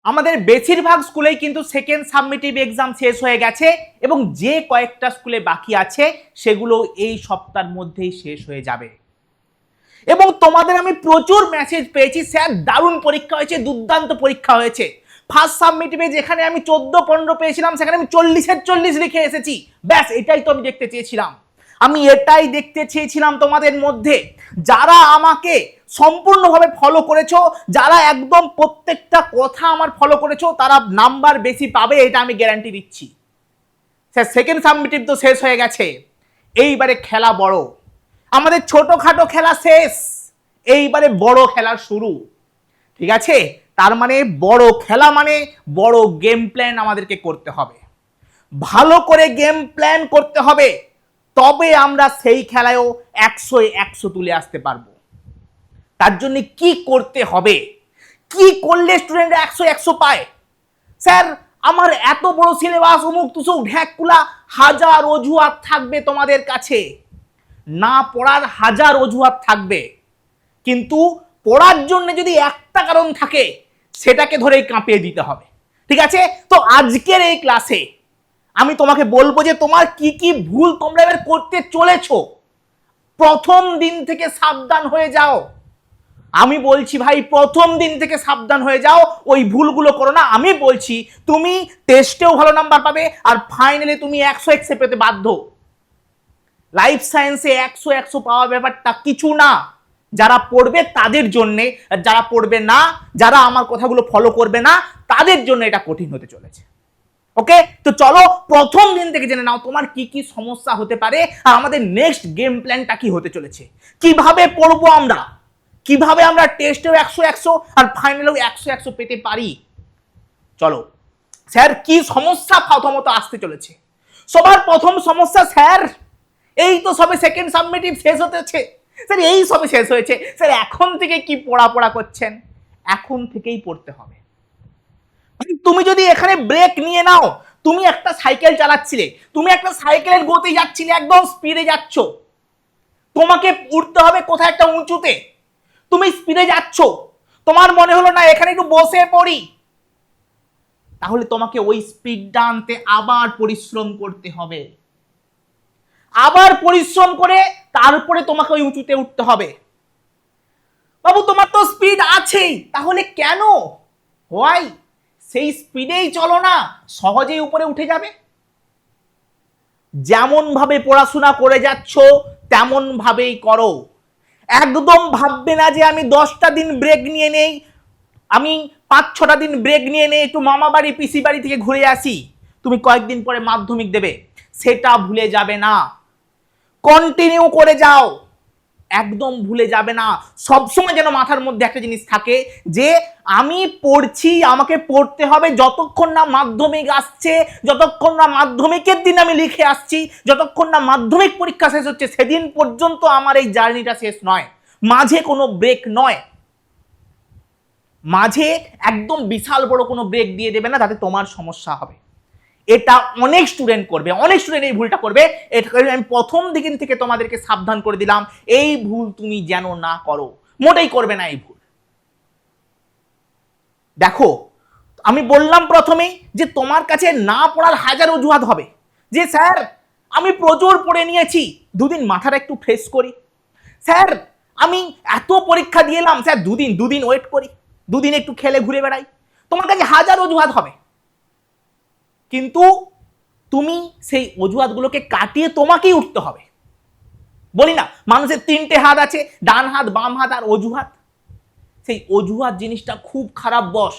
আমাদের বেশিরভাগ স্কুলেই কিন্তু সেকেন্ড সাবমিটিভ এক্সাম শেষ হয়ে গেছে এবং যে কয়েকটা স্কুলে বাকি আছে সেগুলো এই সপ্তাহের মধ্যেই শেষ হয়ে যাবে। এবং তোমাদের আমি প্রচুর মেসেজ পেয়েছি, স্যার দারুণ পরীক্ষা হয়েছে, দুর্দান্ত পরীক্ষা হয়েছে। ফার্স্ট সাবমিটিভে যেখানে আমি 14-15 পেয়েছিলাম সেখানে আমি 40-এর 40 লিখে এসেছি। ব্যাস এটাই তো আমি দেখতে চেয়েছিলাম। আমি এটাই দেখতে চেয়েছিলাম তোমাদের মধ্যে, যারা আমাকে সম্পূর্ণভাবে ফলো করেছো, যারা একদম প্রত্যেকটা কথা আমার ফলো করেছো, তারা নাম্বার বেশি পাবে, এটা আমি গ্যারান্টি দিচ্ছি। স্যার সেকেন্ড সাবমিটিভ তো শেষ হয়ে গেছে, এইবারে খেলা বড়। আমাদের ছোটখাটো খেলা শেষ, এইবারে বড় খেলা শুরু। ঠিক আছে, তার মানে বড় খেলা মানে বড় গেম প্ল্যান আমাদেরকে করতে হবে, ভালো করে গেম প্ল্যান করতে হবে, তবে আমরা সেই খেলায়ও 100-100 তুলে আসতে পারবো। তার জন্য কি করতে হবে, কি করলে স্টুডেন্ট 100-100 পায়? স্যার আমার এত বড় সিলেবাস, অমুক তুসুক ঢ্যাকুলা, হাজার অজুহাত থাকবে তোমাদের কাছে, না পড়ার হাজার অজুহাত থাকবে, কিন্তু পড়ার জন্য যদি একটা কারণ থাকে সেটাকে ধরেই কাঁপিয়ে দিতে হবে। ঠিক আছে, তো আজকের এই ক্লাসে আমি তোমাকে বলবো যে তোমার কি কি ভুল তোমরা এবার করতে চলেছো। প্রথম দিন থেকে সাবধান হয়ে যাও, আমি বলছি ভাই, প্রথম দিন থেকে সাবধান হয়ে যাও, ওই ভুলগুলো করো না। আমি বলছি তুমি টেস্টেও ভালো নাম্বার পাবে আর ফাইনালে তুমি 100-100 পেতে বাধ্য। লাইফ সায়েন্সে 100-100 পাওয়া ব্যাপারটা কিছু না, যারা পড়বে তাদের জন্যে, আর যারা পড়বে না, যারা আমার কথাগুলো ফলো করবে না, তাদের জন্য এটা কঠিন হতে চলেছে। ওকে, তো চলো প্রথম দিন থেকে জেনে নাও তোমার কি কি সমস্যা হতে পারে আর আমাদের নেক্সট গেম প্ল্যানটা কি হতে চলেছে, কিভাবে পড়বো আমরা, কিভাবে আমরা টেস্টেও 100-100 আর ফাইনালেও 100-100 পেতে পারি। চলো, স্যার কি সমস্যা প্রথমত আসতে চলেছে। সবার প্রথম সমস্যা, স্যার এই তো সবে সেকেন্ড সাবমিটিভ শেষ হতেছে, স্যার এই সবে শেষ হয়েছে, স্যার এখন থেকে কি পড়া করছেন? এখন থেকেই পড়তে হবে। তুমি যদি এখানে ব্রেক নিয়ে নাও, তুমি একটা সাইকেল চালাচ্ছিলে, তুমি একটা সাইকেলের গতি যাচ্ছিলে, একদম স্পিডে যাচ্ছ, তোমাকে উঠতে হবে কোথায় একটা উঁচুতে, তুমি স্পিডে যাচ্ছ, তোমার মনে হলো না এখানে একটু বসে পড়ি, তাহলে তোমাকে ওই স্পিডটা আনতে আবার পরিশ্রম করতে হবে, আবার পরিশ্রম করে তারপরে তোমাকে ওই উঁচুতে উঠতে হবে। বাবু তোমার তো স্পিড আছেই, তাহলে কেন হয় সেই স্পিডেই চলো না, সহজেই উপরে উঠে যাবে। যেমন ভাবে পড়াশোনা করে যাচ্ছ তেমন ভাবেই করো, একদম ভাববে না যে আমি 10টা দিন ব্রেক নিয়ে নেই, আমি 5-6টা দিন ব্রেক নিয়ে নেই, একটু মামা বাড়ি পিসি বাড়ি থেকে ঘুরে আসি, তুমি কয়েকদিন পরে মাধ্যমিক দেবে, সেটা ভুলে যাবে না, কন্টিনিউ করে যাও, একদম ভুলে যাবে না। সবসময় যেন মাথার মধ্যে একটা জিনিস থাকে যে আমি পড়ছি, আমাকে পড়তে হবে যতক্ষণ না মাধ্যমিক আসছে, যতক্ষণ না মাধ্যমিকের দিন আমি লিখে আসছি, যতক্ষণ না মাধ্যমিক পরীক্ষা শেষ হচ্ছে, সেদিন পর্যন্ত আমার এই জার্নিটা শেষ নয়, মাঝে কোনো ব্রেক নয়, মাঝে একদম বিশাল বড় কোনো ব্রেক দিয়ে দেবে না, তাতে তোমার সমস্যা হবে। এটা অনেক স্টুডেন্ট করবে, অনেক স্টুডেন্ট এই ভুলটা করবে, এটা আমি প্রথম দিন থেকে তোমাদেরকে সাবধান করে দিলাম, এই ভুল তুমি যেন না করো, মোটেই করবে না এই ভুল। দেখো আমি বললাম প্রথমেই যে তোমার কাছে না পড়ার হাজার অজুহাত হবে, যে স্যার আমি প্রচুর পড়ে নিয়েছি, দুদিন মাথাটা একটু ফ্রেশ করি, স্যার আমি এত পরীক্ষা দিয়ে এলাম, স্যার দুদিন ওয়েট করি, দুদিন একটু খেলে ঘুরে বেড়াই, তোমার কাছে হাজার অজুহাত হবে, কিন্তু তুমি সেই অজুহাতগুলোকে কাটিয়ে তোমাকেই উঠতে হবে। বলি না মানুষের 3টে হাত আছে, ডান হাত বাম হাত আর অজুহাত, সেই অজুহাত জিনিসটা খুব খারাপ বস,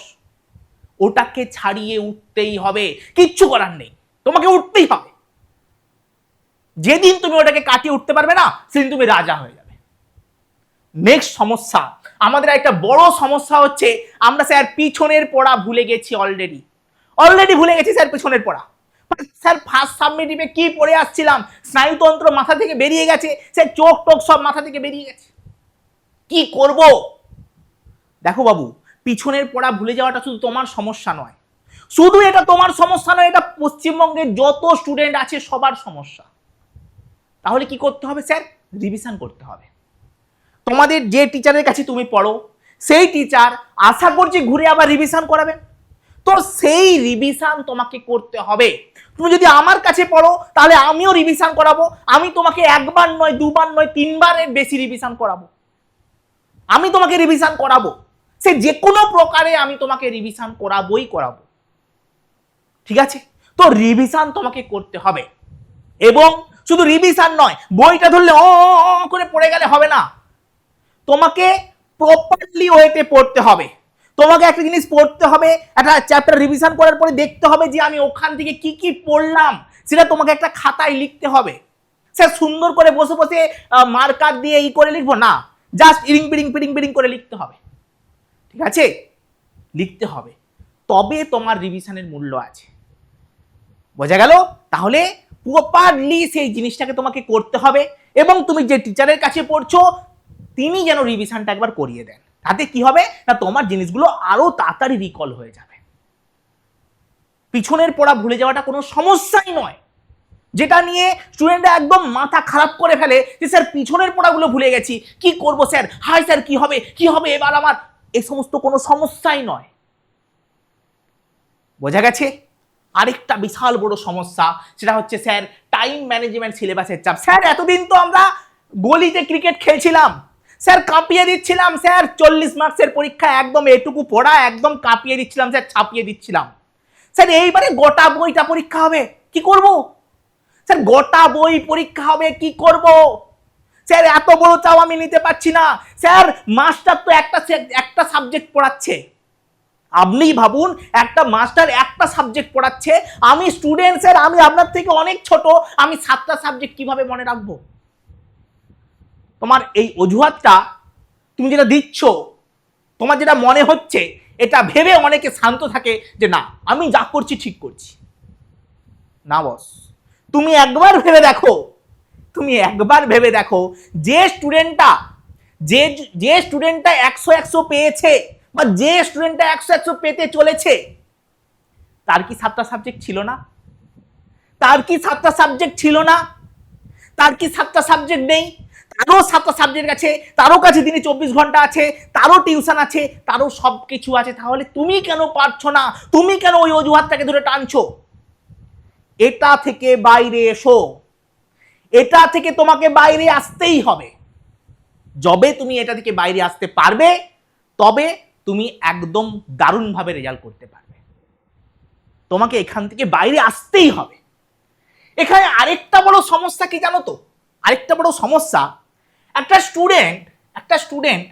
ওটাকে ছাড়িয়ে উঠতেই হবে, কিচ্ছু করার নেই, তোমাকে উঠতেই হবে। যেদিন তুমি ওটাকে কাটিয়ে উঠতে পারবে না সেদিন তুমি রাজা হয়ে যাবে। নেক্সট সমস্যা, আমাদের একটা বড় সমস্যা হচ্ছে আমরা স্যার পিছনের পড়া ভুলে গেছি, অলরেডি ভুলে গেছি স্যার পিছনের পড়া। স্যার ফার্স্ট সাবমিটিভে কি পড়ে আসছিলাম, স্নায়ুতন্ত্র মাথা থেকে বেরিয়ে গেছে, স্যার চোখ টোক সব মাথা থেকে বেরিয়ে গেছে, কি করব? দেখো বাবু, পিছনের পড়া ভুলে যাওয়াটা শুধু তোমার সমস্যা নয়, শুধু এটা তোমার সমস্যা নয়, এটা পশ্চিমবঙ্গের যত স্টুডেন্ট আছে সবার সমস্যা। তাহলে কি করতে হবে স্যার? রিভিশন করতে হবে। তোমাদের যে টিচারের কাছে তুমি পড়ো সেই টিচার আশা করছি ঘুরে আবার রিভিশন করাবেন, তো সেই রিভিশন তোমাকে করতে হবে। তুমি যদি আমার কাছে পড়ো তাহলে আমিও রিভিশন করাবো, আমি তোমাকে একবার নয়, দুবার নয়, তিনবারের বেশি রিভিশন করাবো। আমি তোমাকে রিভিশন করাবো, সে যে কোনো প্রকারে আমি তোমাকে রিভিশন করাবোই করাবো। ঠিক আছে, তো রিভিশন তোমাকে করতে হবে। এবং শুধু রিভিশন নয়, বইটা ধরলে ও করে পড়ে গেলে হবে না, তোমাকে প্রপারলি ওয়েতে পড়তে হবে। তোমাকে একটা জিনিস পড়তে হবে, একটা চ্যাপ্টার রিভিশন করার পরে দেখতে হবে যে আমি ওখান থেকে কি কি পড়লাম, সেটা তোমাকে একটা খাতায় লিখতে হবে। স্যার সুন্দর করে বসে বসে মার্কার দিয়ে ই করে লিখবো না, জাস্ট ইরিং পিরিং পিরিং পিরিং করে লিখতে হবে। ঠিক আছে, লিখতে হবে, তবে তোমার রিভিশনের মূল্য আছে। বোঝা গেল? তাহলে প্রপারলি সেই জিনিসটাকে তোমাকে করতে হবে, এবং তুমি যে টিচারের কাছে পড়ছো তিনি যেন রিভিশনটা একবার করিয়ে দেন। তাতে কি হবে না, তোমার জিনিসগুলো আরো তাড়াতাড়ি রিকল হয়ে যাবে। পিছনের পড়া ভুলে যাওয়াটা কোনো সমস্যাই নয়, যেটা নিয়ে স্টুডেন্টরা একদম মাথা খারাপ করে ফেলে যে স্যার পিছনের পড়াগুলো ভুলে গেছি, কি করব স্যার, হাই স্যার কি হবে কি হবে এবার আমার, এই সমস্ত কোনো সমস্যাই নয়। বোঝা গেছে? আরেকটা বিশাল বড় সমস্যা, সেটা হচ্ছে স্যার টাইম ম্যানেজমেন্ট সিলেবাসের চাপ। স্যার এতদিন তো আমরা গলিতে ক্রিকেট খেলছিলাম, স্যার কাঁপিয়ে দিচ্ছিলাম, স্যার 40 মার্কসের পরীক্ষা একদম এটুকু পড়া একদম কাঁপিয়ে দিচ্ছিলাম, স্যার ছাপিয়ে দিচ্ছিলাম। স্যার এইবারে গোটা বইটা পরীক্ষা হবে, কি করব? স্যার গোটা বই পরীক্ষা হবে, কি করব? স্যার এত বড় চাপ আমি নিতে পারছি না। স্যার মাস্টার তো একটা সাবজেক্ট পড়াচ্ছে, আপনি ভাবুন একটা মাস্টার একটা সাবজেক্ট পড়াচ্ছে, আমি স্টুডেন্ট স্যার, আমি আপনার থেকে অনেক ছোট, আমি 7টা সাবজেক্ট কিভাবে মনে রাখবো? তোমার এই অজুহাতটা তুমি যেটা দিচ্ছ, তোমার যেটা মনে হচ্ছে, এটা ভেবে অনেকে শান্ত থাকে যে না আমি যা করছি ঠিক করছি। না বস, তুমি একবার ভেবে দেখো, তুমি একবার ভেবে দেখো, যে স্টুডেন্টটা 100 পেয়েছে বা যে স্টুডেন্টটা 100 পেতে চলেছে, তার কি 7টা সাবজেক্ট ছিল না? তার কি 7টা সাবজেক্ট ছিল না? তার কি 7টা সাবজেক্ট নেই? তারও 7টা সাবজেক্ট আছে, তারও কাছে দিনে 24 ঘন্টা আছে, তারও টিউশন আছে, তারও সব কিছু আছে। তাহলে তুমি কেন পারছো না? তুমি কেন ওই অজুহাতটাকে ধরে টানছো? এটা থেকে বাইরে এসো, এটা থেকে তোমাকে বাইরে আসতেই হবে। যবে তুমি এটা থেকে বাইরে আসতে পারবে, তবে তুমি একদম দারুণভাবে রেজাল্ট করতে পারবে। তোমাকে এখান থেকে বাইরে আসতেই হবে। এখানে আরেকটা বড় সমস্যা কি জানো তো? আরেকটা বড় সমস্যা, একটা স্টুডেন্ট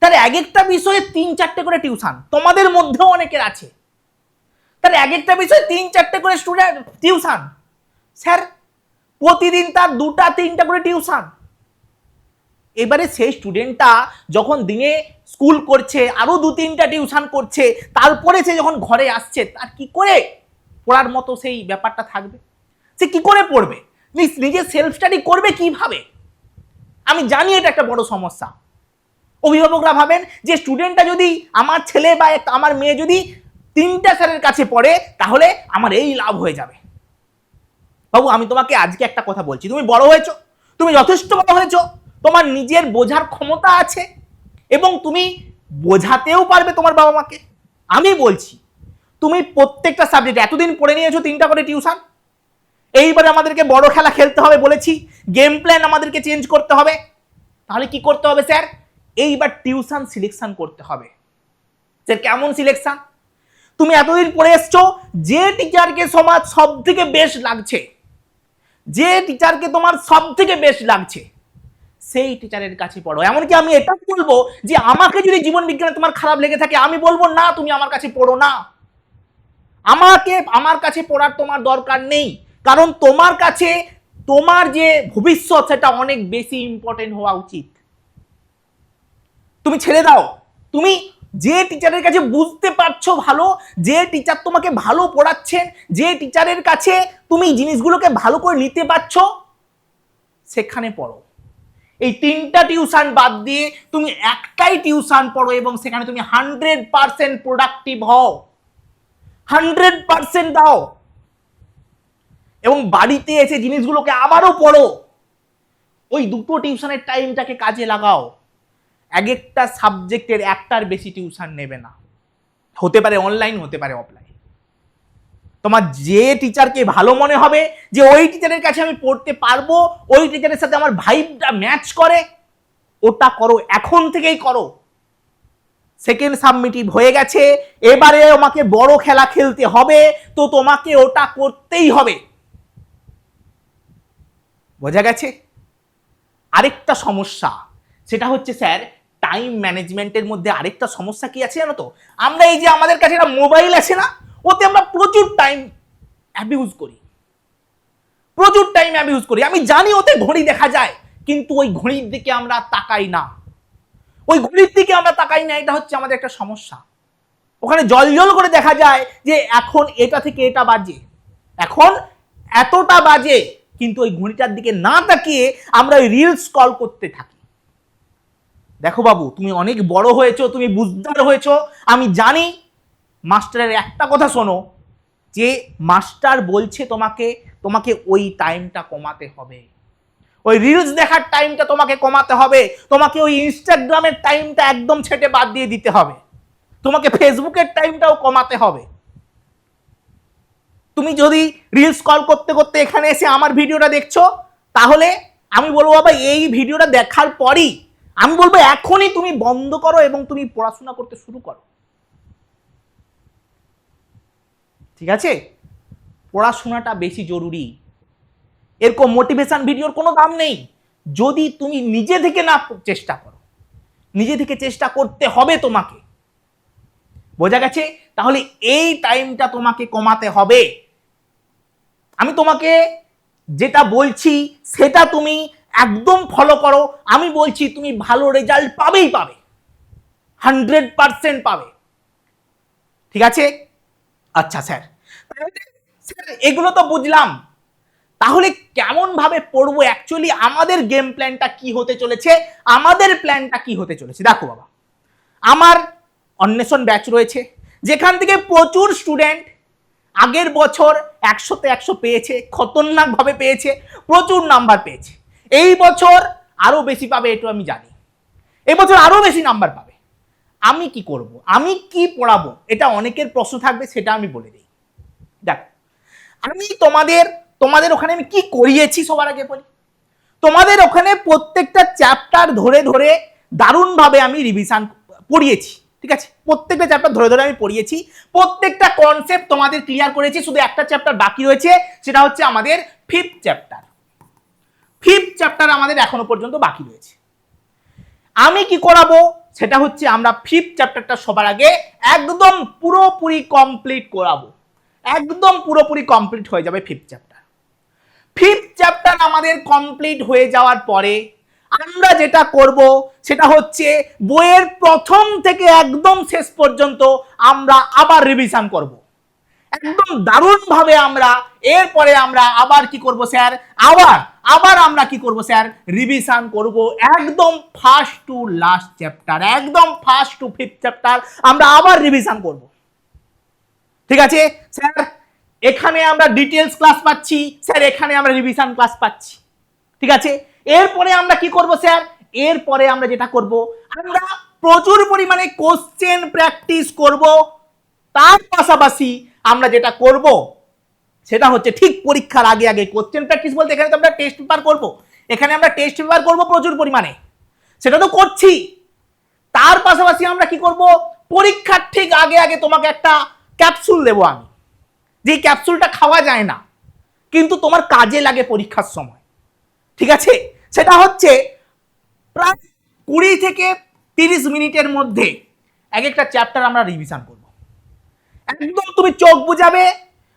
তার এক একটা বিষয়ে 3-4টে করে টিউশন, তোমাদের মধ্যেও অনেকের আছে, তার এক একটা বিষয়ে 3-4টে করে স্টুডেন্ট টিউশন। স্যার প্রতিদিন তার 2টা-3টা করে টিউশন। এবারে সেই স্টুডেন্টটা যখন দিনে স্কুল করছে, আরো 2-3টা টিউশন করছে, তারপরে সে যখন ঘরে আসছে, তার কি করে পড়ার মতো সেই ব্যাপারটা থাকবে? সে কি করে পড়বে? নিজে সেলফ স্টাডি করবে কিভাবে? আমি জানি এটা একটা বড় সমস্যা। অভিভাবকরা ভাবেন যে স্টুডেন্টটা যদি, আমার ছেলে বা আমার মেয়ে যদি 3টা স্যারের কাছে পড়ে, তাহলে আমার এই লাভ হয়ে যাবে। বাবু আমি তোমাকে আজকে একটা কথা বলছি, তুমি বড় হয়েছো, তুমি যথেষ্ট বড় হয়েছো, তোমার নিজের বোঝার ক্ষমতা আছে এবং তুমি বোঝাতেও পারবে তোমার বাবা মাকে। আমি বলছি তুমি প্রত্যেকটা সাবজেক্ট এতদিন পড়ে নিয়েছো 3টা করে টিউশন, এইবারে আমাদেরকে বড় খেলা খেলতে হবে বলেছি, গেম প্ল্যান আমাদেরকে চেঞ্জ করতে হবে। তাহলে কি করতে হবে স্যার? এইবার টিউশন সিলেকশন করতে হবে। স্যার কেমন সিলেকশন? তুমি এতদিন পড়ে এসছো, যে টিচারকে সমাজ সব থেকে বেস্ট লাগছে, যে টিচারকে তোমার সব থেকে বেস্ট লাগছে, সেই টিচারের কাছে পড়ো। এমনকি আমি এটা বলবো যে আমাকে যদি জীবন বিজ্ঞানে তোমার খারাপ লেগে থাকে, আমি বলবো না তুমি আমার কাছে পড়ো না, আমার কাছে পড়ার তোমার দরকার নেই। কারণ তোমার কাছে তোমার যে ভবিষ্যৎ, সেটা অনেক বেশি ইম্পর্টেন্ট হওয়া উচিত। তুমি ছেড়ে দাও, তুমি যে টিচারের কাছে বুঝতে পারছো ভালো, যে টিচার তোমাকে ভালো পড়াচ্ছেন, যে টিচারের কাছে তুমি জিনিসগুলোকে ভালো করে নিতে পারছো, সেখানে পড়ো। এই 3টা টিউশন বাদ দিয়ে তুমি একটাই টিউশন পড়ো এবং সেখানে তুমি 100% প্রোডাক্টিভ হও, 100% দাও, এবং বাড়িতে এসে জিনিসগুলোকে আবারও পড়ো। ওই 2টো টিউশনের টাইমটাকে কাজে লাগাও। এক একটা সাবজেক্টের একটার বেশি টিউশন নেবে না, হতে পারে অনলাইন, হতে পারে অফলাইন। তোমার যে টিচারকে ভালো মনে হবে, যে ওই টিচারের কাছে আমি পড়তে পারবো, ওই টিচারের সাথে আমার ভাইবটা ম্যাচ করে, ওটা করো, এখন থেকেই করো। সেকেন্ড সাবমিটিভ হয়ে গেছে, এবারে আমাকে বড় খেলা খেলতে হবে, তো তোমাকে ওটা করতেই হবে। বোঝা গেছে? আরেকটা সমস্যা, সেটা হচ্ছে স্যার টাইম ম্যানেজমেন্টের মধ্যে আরেকটা সমস্যা কি আছে জানো তো? আমরা এই যে আমাদের কাছে একটা মোবাইল আছে না, ওতে আমরা প্রচুর টাইম অ্যাবিউজ করি, প্রচুর টাইম অ্যাবিউজ করি। আমি জানি ওতে ঘড়ি দেখা যায়, কিন্তু ওই ঘড়ির দিকে আমরা তাকাই না, ওই ঘড়ির দিকে আমরা তাকাই না, এটা হচ্ছে আমাদের একটা সমস্যা। ওখানে জল করে দেখা যায় যে এখন এটা থেকে এটা বাজে, এখন এতটা বাজে, কিন্তু ওই ঘড়িটার দিকে না তাকিয়ে আমরা ওই রিলস স্ক্রল করতে থাকি। দেখো বাবু, তুমি অনেক বড় হয়েছো, তুমি বুঝদার হয়েছো, আমি জানি। মাস্টারের একটা কথা শোনো, যে মাস্টার বলছে তোমাকে ওই টাইমটা কমাতে হবে, ওই রিলস দেখার টাইমটা তোমাকে কমাতে হবে, তোমাকে ওই ইনস্টাগ্রামের টাইমটা একদম ছেটে বাদ দিয়ে দিতে হবে, তোমাকে ফেসবুকের টাইমটাও কমাতে হবে। তুমি যদি রিলস কল করতে করতে এখানে এসে আমার ভিডিওটা দেখছো, তাহলে আমি বলবো বাবা এই ভিডিওটা দেখার পরই আমি বলবো এখনই তুমি বন্ধ করো এবং তুমি পড়াশোনা করতে শুরু করো। ঠিক আছে? পড়াশোনাটা বেশি জরুরি। এরকম মোটিভেশন ভিডিওর কোনো দাম নেই যদি তুমি নিজে থেকে না চেষ্টা করো। নিজে থেকে চেষ্টা করতে হবে তোমাকে। বোঝা গেছে? তাহলে এই টাইমটা তোমাকে কমাতে হবে। আমি তোমাকে যেটা বলছি সেটা তুমি একদম ফলো করো। আমি বলছি তুমি ভালো রেজাল্ট পাবেই পাবে, 100% পাবে। ঠিক আছে? আচ্ছা স্যার, এগুলো তো বুঝলাম, তাহলে কেমন ভাবে পড়বো? অ্যাকচুয়ালি আমাদের গেম প্ল্যানটা কি হতে চলেছে, আমাদের প্ল্যানটা কি হতে চলেছে? দেখো বাবা, আমার অন্বেষণ ব্যাচ রয়েছে, যেখান থেকে প্রচুর স্টুডেন্ট আগের বছর 100তে 100 পেয়েছে, খতরনাক ভাবে পেয়েছে, প্রচুর নাম্বার পেয়েছে। এই বছর আরো বেশি পাবে, এটা আমি জানি। এই বছর আরো বেশি নাম্বার পাবে। আমি কি করব, আমি কি পড়াবো, এটা অনেকের প্রশ্ন থাকবে, সেটা আমি বলে দিই। দেখো, আমি তোমাদের ওখানে আমি কি করিয়েছি সবার আগে বলি। তোমাদের ওখানে প্রত্যেকটা চ্যাপ্টার ধরে ধরে দারুণভাবে আমি রিভিশন পড়িয়েছি। ঠিক আছে? প্রত্যেকটা চ্যাপ্টার ধরে ধরে আমি পড়িয়েছি, প্রত্যেকটা কনসেপ্ট তোমাদের ক্লিয়ার করেছি। শুধু একটা চ্যাপ্টার বাকি রয়েছে, সেটা হচ্ছে আমাদের ফিফথ চ্যাপ্টার। ফিফথ চ্যাপ্টার আমাদের এখনো পর্যন্ত বাকি রয়েছে। আমি কি করাবো, সেটা হচ্ছে আমরা ফিফথ চ্যাপ্টারটা সবার আগে একদম পুরোপুরি কমপ্লিট করাবো। একদম পুরোপুরি কমপ্লিট হয়ে যাবে ফিফথ চ্যাপ্টার। ফিফথ চ্যাপ্টার আমাদের কমপ্লিট হয়ে যাওয়ার পরে আমরা যেটা করব সেটা হচ্ছে বইয়ের প্রথম থেকে একদম শেষ পর্যন্ত আমরা আবার রিভিশন করব, একদম দারুণ ভাবে। আমরা এরপরে আমরা আবার কি করব স্যার, আবার আমরা কি করব স্যার, রিভিশন করব একদম ফার্স্ট টু লাস্ট চ্যাপ্টার, একদম ফার্স্ট টু ফিফথ চ্যাপ্টার আমরা আবার রিভিশন করব। ঠিক আছে স্যার? এখানে আমরা ডিটেলস ক্লাস পাচ্ছি স্যার, এখানে আমরা রিভিশন ক্লাস পাচ্ছি। ঠিক আছে? এরপরে আমরা কি করব স্যার, এরপরে আমরা যেটা করব, আমরা প্রচুর পরিমাণে কোশ্চেন প্র্যাকটিস করব। তার পাশাপাশি আমরা যেটা করব সেটা হচ্ছে ঠিক পরীক্ষার আগে আগে কোশ্চেন প্র্যাকটিস বলতে এখানে তো আমরা টেস্ট পেপার করব, এখানে আমরা টেস্ট পেপার করব প্রচুর পরিমাণে, সেটা তো করছি। তার পাশাপাশি আমরা কি করব, পরীক্ষার ঠিক আগে আগে তোমাকে একটা ক্যাপসুল দেবো আমি, যে ক্যাপসুলটা খাওয়া যায় না কিন্তু তোমার কাজে লাগে পরীক্ষার সময়। ঠিক আছে? সেটা হচ্ছে প্রায় 20 থেকে 30 মিনিটের মধ্যে এক একটা চ্যাপ্টার আমরা রিভিশন করব। একদম তুমি চোখ বুঝাবে,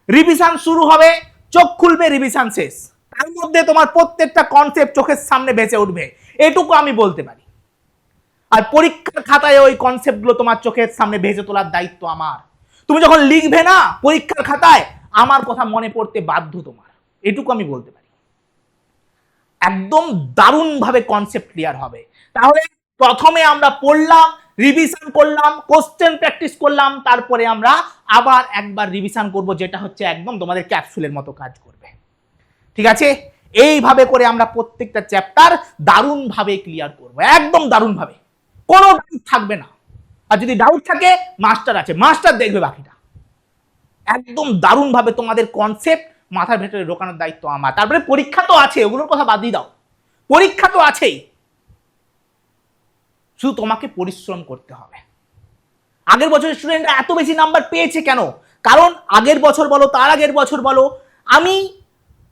রিভিশন শুরু হবে, চোখ খুলবে, রিভিশন শেষ। তার মধ্যে তোমার প্রত্যেকটা কনসেপ্ট চোখের সামনে ভেসে উঠবে, এটুকু আমি বলতে পারি। আর পরীক্ষার খাতায় ওই কনসেপ্টগুলো তোমার চোখের সামনে ভেসে তোলার দায়িত্ব আমার। তুমি যখন লিখবে না পরীক্ষার খাতায়, আমার কথা মনে পড়তে বাধ্য তোমার, এটুকু আমি বলতে পারি। একদম দারুণভাবে কনসেপ্ট ক্লিয়ার হবে। তাহলে প্রথমে আমরা পড়লাম, রিভিশন করলাম, কোশ্চেন প্র্যাকটিস করলাম, তারপরে আমরা আবার একবার রিভিশন করব, যেটা হচ্ছে একদম তোমাদের ক্যাপসুলের মতো কাজ করবে। ঠিক আছে? এইভাবে করে আমরা প্রত্যেকটা চ্যাপ্টার দারুণভাবে ক্লিয়ার করব, একদম দারুণভাবে, কোনো ডাউট থাকবে না। আর যদি ডাউট থাকে মাস্টার আছে, মাস্টার দেখবে বাকিটা। একদম দারুণভাবে তোমাদের কনসেপ্ট মাথার ভেতরে ঢোকানোর দায়িত্ব আমার। তারপরে পরীক্ষা তো আছে, ওগুলোর কথা বাদ দিয়ে দাও, পরীক্ষা তো আছেই, শুধু তোমাকে পরিশ্রম করতে হবে। আগের বছর স্টুডেন্টরা এত বেশি নাম্বার পেয়েছে কেন? কারণ আগের বছর বলো, তার আগের বছর বলো, আমি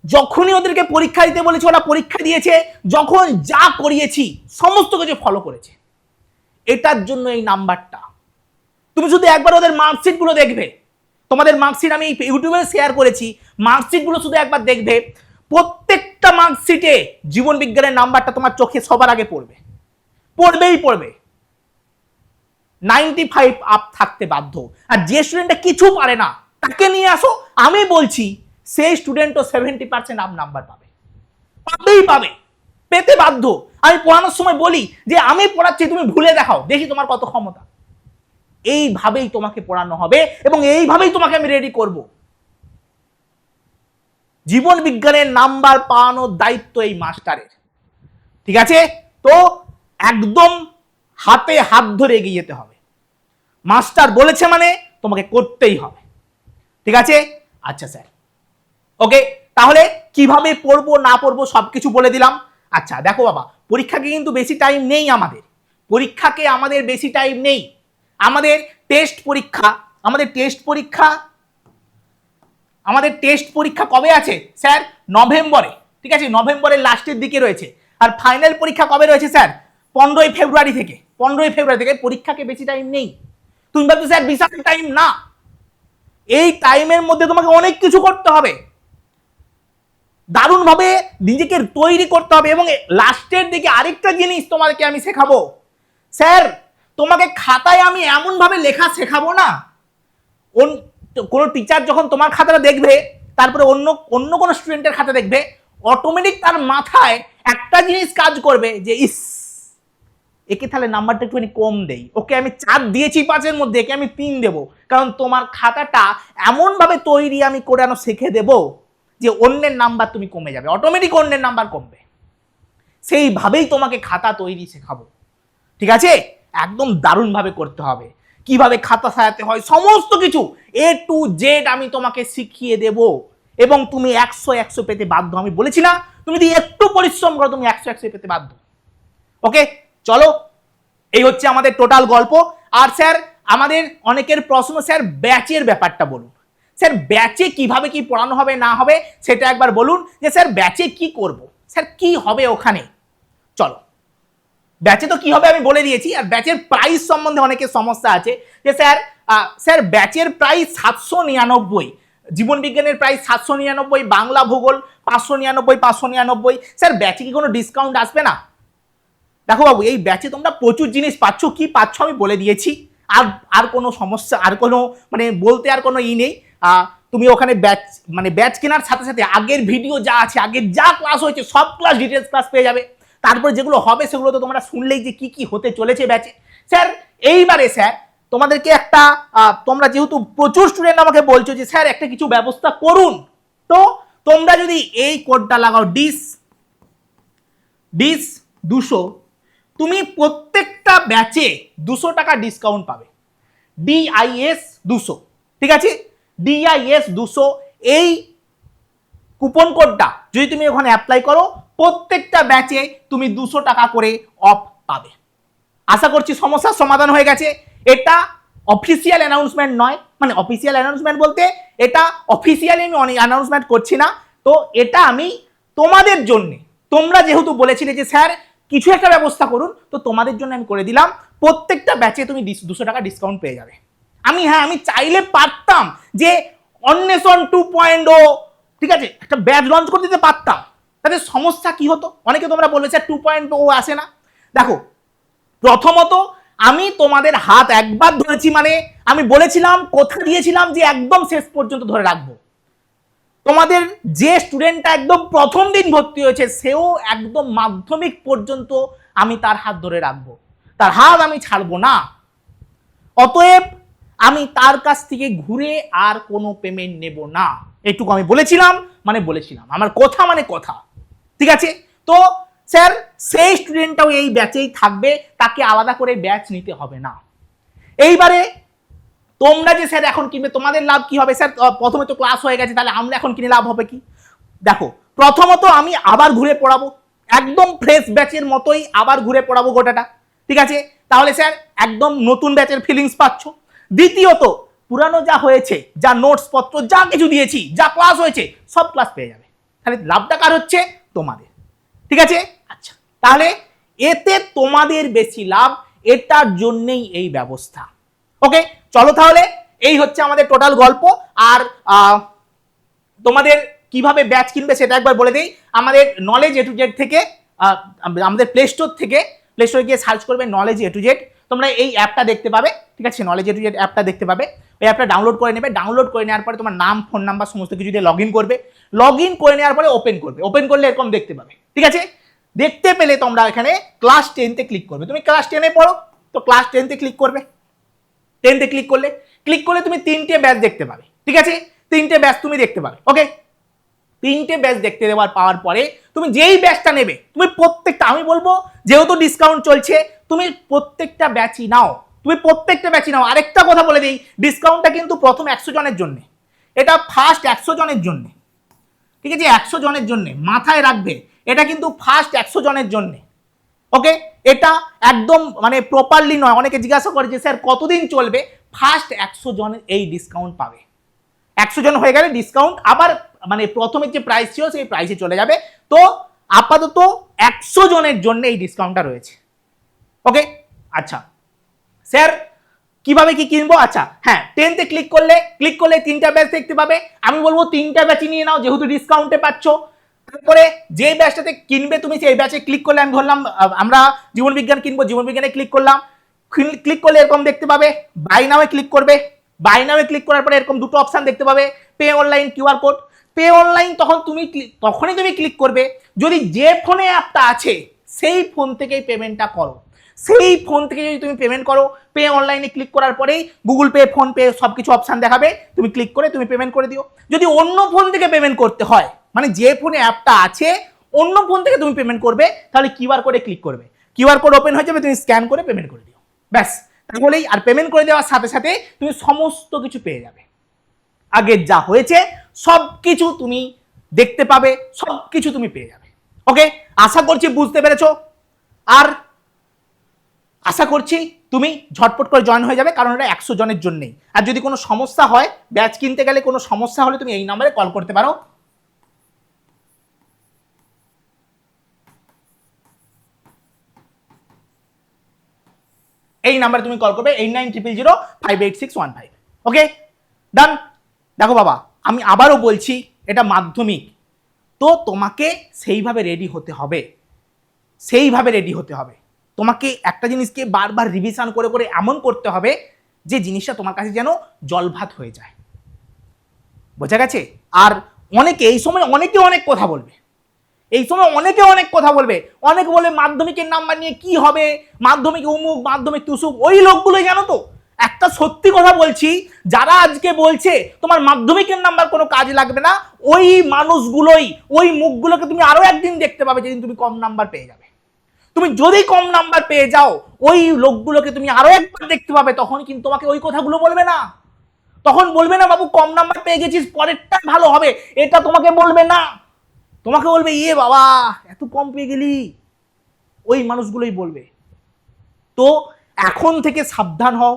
যখনই ওদেরকে পরীক্ষা দিতে বলেছি ওরা পরীক্ষা দিয়েছে, যখন যা করিয়েছি সমস্ত কিছু ফলো করেছে। এটার জন্য এই নাম্বারটা। তুমি শুধু একবার ওদের মার্কশিট গুলো দেখবে, তোমাদের মার্কশিট আমি ইউটিউবে শেয়ার করেছি, মার্কশিট গুলো শুধু একবার দেখবে, প্রত্যেকটা মার্কশিটে জীবন বিজ্ঞানের নাম্বারটা তোমার চোখে সবার আগে পড়বে, পড়বেই পড়বে। 95 আপ থাকতে বাধ্য। আর যে স্টুডেন্টটা কিছু পারে না তাকে নিয়ে আসো, আমি বলছি সেই স্টুডেন্টও 70% আপ নাম্বার পাবে, পাবেই পাবে, পেতে বাধ্য। আমি পড়ানোর সময় বলি যে আমি পড়াচ্ছি, তুমি ভুলে দেখাও, দেখি তোমার কত ক্ষমতা। এইভাবেই তোমাকে পড়ানো হবে এবং এইভাবেই তোমাকে আমি রেডি করব। জীবন বিজ্ঞানের নাম্বার পাওয়ানোর দায়িত্ব এই মাস্টারের, ঠিক আছে? তো একদম হাতে হাত ধরে এগিয়ে যেতে হবে। মাস্টার বলেছে মানে তোমাকে করতেই হবে, ঠিক আছে? আচ্ছা স্যার, ওকে, তাহলে কিভাবে পড়বো না পড়বো সবকিছু বলে দিলাম। আচ্ছা দেখো বাবা, পরীক্ষাকে কিন্তু বেশি টাইম নেই আমাদের, পরীক্ষাকে আমাদের বেশি টাইম নেই। আমাদের টেস্ট পরীক্ষা, আমাদের টেস্ট পরীক্ষা কবে আছে স্যার? নভেম্বরে, ঠিক আছে? নভেম্বরের লাস্টের দিকে রয়েছে। আর ফাইনাল পরীক্ষা কবে রয়েছে স্যার? 15 ফেব্রুয়ারি থেকে। 15 ফেব্রুয়ারি থেকে। পরীক্ষাকে বেশি টাইম নেই। তুমি ভাবছো স্যার বিশাল টাইম, না, এই টাইমের মধ্যে তোমাকে অনেক কিছু করতে হবে, দারুণভাবে নিজেকে তৈরি করতে হবে। এবং লাস্টের দিকে আরেকটা জিনিস তোমাদেরকে আমি শেখাবো, স্যার তোমাকে খাতায় আমি এমন ভাবে লেখা শেখাবো না, কোনো টিচার যখন তোমার খাতাটা দেখবে তারপরে অন্য কোনো স্টুডেন্টের খাতা দেখবে, অটোমেটিক তার মাথায় একটা জিনিস কাজ করবে যে ইস, একে তাহলে নাম্বারটা একটুখানি কম দেই, ওকে আমি 4 দিয়েছি 5-এর মধ্যে, একে আমি 3 দেবো। কারণ তোমার খাতাটা এমন ভাবে তৈরি আমি করানো শিখে দেবো যে অন্যের নাম্বার তুমি কমে যাবে, অটোমেটিক অন্যের নাম্বার কমবে। সেইভাবেই তোমাকে খাতা তৈরি শেখাবো, ঠিক আছে? একদম দারুণভাবে করতে হবে, কিভাবে খাতা সাজাতে হয় সমস্ত কিছু A to Z আমি তোমাকে শিখিয়ে দেব এবং তুমি 100 পেতে বাধ্য। আমি বলেছি না, তুমি যদি একটু পরিশ্রম করো তুমি 100 পেতে বাধ্য। ওকে, চলো, এই হচ্ছে আমাদের টোটাল গল্প। আর স্যার আমাদের অনেকের প্রশ্ন, স্যার ব্যাচের ব্যাপারটা বলুন, স্যার ব্যাচে কিভাবে কি পড়ানো হবে না হবে সেটা একবার বলুন। যে স্যার ব্যাচে কি করব, স্যার কি হবে ওখানে? চলো, ব্যাচে তো কি হবে আমি বলে দিয়েছি। আর ব্যাচের প্রাইস সম্বন্ধে অনেকের সমস্যা আছে যে স্যার ব্যাচের প্রাইস 799, জীবন বিজ্ঞানের প্রাইস 799, বাংলা ভূগোল 599। স্যার ব্যাচে কি কোনো ডিসকাউন্ট আসবে না? দেখো বাবু, এই ব্যাচে তোমরা প্রচুর জিনিস পাচ্ছ, কি পাচ্ছ আমি বলে দিয়েছি। আর কোনো সমস্যা, আর কোনো মানে বলতে আর কোনো নেই। তুমি ওখানে ব্যাচ কেনার সাথে সাথে আগের ভিডিও যা আছে, আগের যা ক্লাস হয়েছে সব ক্লাস ডিটেলস ক্লাস পেয়ে যাবে। তারপরে যেগুলো হবে সেগুলো তো তোমরা শুনলেই যে কি কি হতে চলেছে ব্যাচে। স্যার এইবারে স্যার তোমাদেরকে একটা, তোমরা যেহেতু প্রচুর স্টুডেন্ট আমাকে বলছো যে স্যার একটা কিছু ব্যবস্থা করুন, তো তোমরা যদি এই কোডটা লাগাও ডিস 200, তুমি প্রত্যেকটা ব্যাচে 200 টাকা ডিসকাউন্ট পাবে। DIS 200, ঠিক আছে? DIS 200 এই কুপন কোডটা যদি তুমি ওখানে অ্যাপ্লাই করো, প্রত্যেকটা ব্যাচে তুমি 200 টাকা করে অফ পাবে। আশা করছি সমস্যার সমাধান হয়ে গেছে। এটা অফিসিয়াল অ্যানাউন্সমেন্ট নয়, মানে অফিসিয়াল অ্যানাউন্সমেন্ট বলতে এটা অফিসিয়ালি আমি অ্যানাউন্সমেন্ট করছি না, তো এটা আমি তোমাদের জন্য, তোমরা যেহেতু বলেছিলে যে স্যার কিছু একটা ব্যবস্থা করুন, তো তোমাদের জন্য আমি করে দিলাম। প্রত্যেকটা ব্যাচে তুমি 200 টাকা ডিসকাউন্ট পেয়ে যাবে। আমি চাইলে পারতাম যে অন্বেষণ 2.0, ঠিক আছে, একটা ব্যাচ লঞ্চ করে দিতে পারতাম, তাতে সমস্যা কি হতো? অনেকে তোমরা বলবে স্যার 2.0 আসে না। দেখো, প্রথমত আমি তোমাদের হাত একবার ধরেছি, মানে আমি বলেছিলাম, কথা দিয়েছিলাম যে একদম শেষ পর্যন্ত ধরে রাখবো। তোমাদের যে স্টুডেন্টটা একদম প্রথম দিন ভর্তি হয়েছে সেও একদম মাধ্যমিক পর্যন্ত আমি তার হাত ধরে রাখবো, তার হাত আমি ছাড়বো না। অতএব আমি তার কাছ থেকে ঘুরে আর কোনো পেমেন্ট নেব না, এইটুকু আমি বলেছিলাম, আমার কথা মানে কথা, ঠিক আছে? তো স্যার সেই স্টুডেন্টটাও এই ব্যাচেই থাকবে, তাকে আলাদা করে ব্যাচ নিতে হবে না। এইবারে তোমরা যে স্যার এখন কিনবে তোমাদের লাভ কি হবে? স্যার প্রথমে তো ক্লাস হয়ে গেছে, তাহলে আমরা এখন কিনে লাভ হবে কি? দেখো, প্রথমত আমি আবার ঘুরে পড়াবো, একদম ফ্রেশ ব্যাচের মতোই আবার ঘুরে পড়াবো গোটাটা, ঠিক আছে? তাহলে স্যার একদম নতুন ব্যাচের ফিলিংস পাচ্ছ। দ্বিতীয়ত, পুরানো যা হয়েছে, যা নোটস পত্র যা কিছু দিয়েছি, যা ক্লাস হয়েছে, সব ক্লাস পেয়ে যাবে। তাহলে লাভটা কার হচ্ছে? তোমাদের, ঠিক আছে? আচ্ছা, তাহলে এতে তোমাদের বেশি লাভ, এটার জন্যই এই ব্যবস্থা। ওকে, চলো তাহলে এই হচ্ছে আমাদের টোটাল গল্প। আর তোমাদের কিভাবে ব্যাচ কিনবে সেটা একবার বলে দেই। আমাদের নলেজ এ টু জেড থেকে, আমাদের প্লে স্টোর থেকে, প্লে স্টোরে গিয়ে সার্চ করবে নলেজ এ টু জেড, তোমরা এই অ্যাপটা দেখতে পাবে, ঠিক আছে? নলেজ এ টু জেড অ্যাপটা দেখতে পাবে। ওই অ্যাপটা ডাউনলোড করে নেবে। ডাউনলোড করে নেওয়ার পরে তোমার নাম, ফোন নাম্বার সমস্ত কিছু দিয়ে লগ ইন করবে। লগ ইন করে নেওয়ার পরে ওপেন করবে। ওপেন করলে এরকম দেখতে পাবে, ঠিক আছে? দেখতে পেলে তোমরা এখানে ক্লাস 10-তে ক্লিক করবে। তুমি ক্লাস 10-এ পড়ো, তো ক্লাস 10-তে ক্লিক করবে। 10-তে ক্লিক করলে তুমি 3টে ব্যাচ দেখতে পাবে, ঠিক আছে? 3টে ব্যাচ তুমি দেখতে পাবে। ওকে, 3টে ব্যাচ দেখতে পাওয়ার পরে তুমি যেই ব্যাচটা নেবে, তুমি প্রত্যেকটা, আমি বলবো যেহেতু ডিসকাউন্ট চলছে, তুমি প্রত্যেকটা ব্যাচই নাও, আরেকটা কথা বলে দিই, ডিসকাউন্টটা কিন্তু প্রথম 100 জনের জন্য, এটা ফার্স্ট 100 জনের জন্য, ঠিক আছে? 100 জনের জন্য মাথায় রাখবে, এটা কিন্তু ফার্স্ট 100 জনের জন্য। ওকে, এটা একদম মানে প্রপারলি নয়। অনেকে জিজ্ঞাসা করে যে স্যার কতদিন চলবে? ফার্স্ট 100 জনের এই ডিসকাউন্ট পাবে। 100 জন হয়ে গেলে ডিসকাউন্ট আবার মানে প্রথমে যে প্রাইস ছিল সেই প্রাইসে চলে যাবে। তো আপাতত 100 জনের জন্য এই ডিসকাউন্টটা রয়েছে। ওকে, আচ্ছা স্যার কিভাবে কি কিনবো? আচ্ছা হ্যাঁ, 10-তে ক্লিক করলে 3টা ব্যাচ দেখতে পাবে। আমি বলবো 3টা ব্যাচই নিয়ে নাও, যেহেতু ডিসকাউন্টে পাচ্ছ। তারপরে যে ব্যাচটাতে কিনবে তুমি, সেই ব্যাচে ক্লিক করলে, আমি ধরলাম আমরা জীবন বিজ্ঞান কিনবো, জীবন বিজ্ঞানে ক্লিক করলাম। ক্লিক করলে এরকম দেখতে পাবে, বাই নামে ক্লিক করবে। বাই নামে ক্লিক করার পরে এরকম দুটো অপশন দেখতে পাবে, pay online, QR code. Pay online তখনই তুমি ক্লিক করবে যদি যে ফোনে অ্যাপটা আছে সেই ফোন থেকেই পেমেন্টটা করো। সেই ফোন থেকে যদি তুমি পেমেন্ট করো, পে অনলাইনে ক্লিক করার পরেই গুগল পে, ফোন পে সব কিছু অপশান দেখাবে, তুমি ক্লিক করে তুমি পেমেন্ট করে দিও। যদি অন্য ফোন থেকে পেমেন্ট করতে হয়, মানে যে ফোনে অ্যাপটা আছে অন্য ফোন থেকে তুমি পেমেন্ট করবে, তাহলে কিউআর কোডে ক্লিক করবে, কিউআর কোড ওপেন হয়ে যাবে, তুমি স্ক্যান করে পেমেন্ট করে দিও, ব্যাস। তাহলেই, আর পেমেন্ট করে দেওয়ার সাথে সাথে তুমি সমস্ত কিছু পেয়ে যাবে। আগের যা হয়েছে সব কিছু তুমি দেখতে পাবে, সব কিছু তুমি পেয়ে যাবে। ওকে, আশা করছি বুঝতে পেরেছো। আর আশা করছি তুমি ঝটপট করে জয়েন হয়ে যাবে, কারণ এটা 100 জনের জন্যই। আর যদি কোনো সমস্যা হয়, ব্যাচ কিনতে গেলে কোনো সমস্যা হলে তুমি এই নম্বরে কল করতে পারো। এই নাম্বারে তুমি কল করবে 8900058615। ওকে, ডান। দেখো বাবা, আমি আবারও বলছি, এটা মাধ্যমিক, তো তোমাকে সেইভাবে রেডি হতে হবে। তোমাকে একটা জিনিসকে বারবার রিভিশন করে করে এমন করতে হবে যে জিনিসটা তোমার কাছে যেন জলভাত হয়ে যায়, বোঝা গেছে? আর অনেকে এই সময় অনেকে অনেক কথা বলবে, অনেকে বলবে মাধ্যমিকের নাম্বার নিয়ে কি হবে, মাধ্যমিক উমুক, মাধ্যমিক তুসুক। ওই লোকগুলোই জানো তো, একটা সত্যি কথা বলছি, যারা আজকে বলছে তোমার মাধ্যমিকের নাম্বার কোনো কাজে লাগবে না, ওই মানুষগুলোই, ওই মুখগুলোকে তুমি আরো একদিন দেখতে পাবে যেদিন তুমি কম নাম্বার পেয়ে যাবে। তুমি যদি কম নাম্বার পেয়ে যাও, ওই লোকগুলোকে তুমি আরো একবার দেখতে পাবে, তখন কিন্তু তোমাকে ওই কথাগুলো বলবে না। তখন বলবে না বাবু কম নাম্বার পেয়ে গেছিস, পরেরটা ভালো হবে, এটা তোমাকে বলবে না। তোমাকে বলবে ইয়ে বাবা এত কম পেয়ে গেলি, ওই মানুষগুলোই বলবে। তো এখন থেকে সাবধান হও।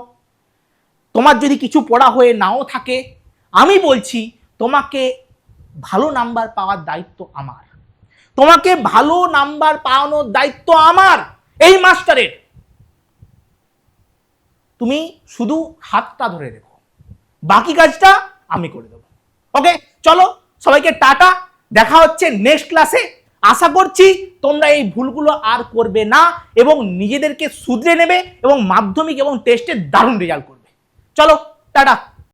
তোমার যদি কিছু পড়া হয়ে নাও থাকে, আমি বলছি তোমাকে ভালো নাম্বার পাওয়ার দায়িত্ব আমার, তোমাকে ভালো নাম্বার পাওয়ানোর দায়িত্ব আমার, এই মাস্টারের। তুমি শুধু হাতটা ধরে রেখো, বাকি কাজটা আমি করে দেবো। ওকে, চলো সবাইকে টাটা, দেখা হচ্ছে নেক্সট ক্লাসে। আশা করছি তোমরা এই ভুলগুলো আর করবে না এবং নিজেদেরকে শুধরে নেবে এবং মাধ্যমিক এবং টেস্টে দারুণ রেজাল্ট করবে। চলো টাটা।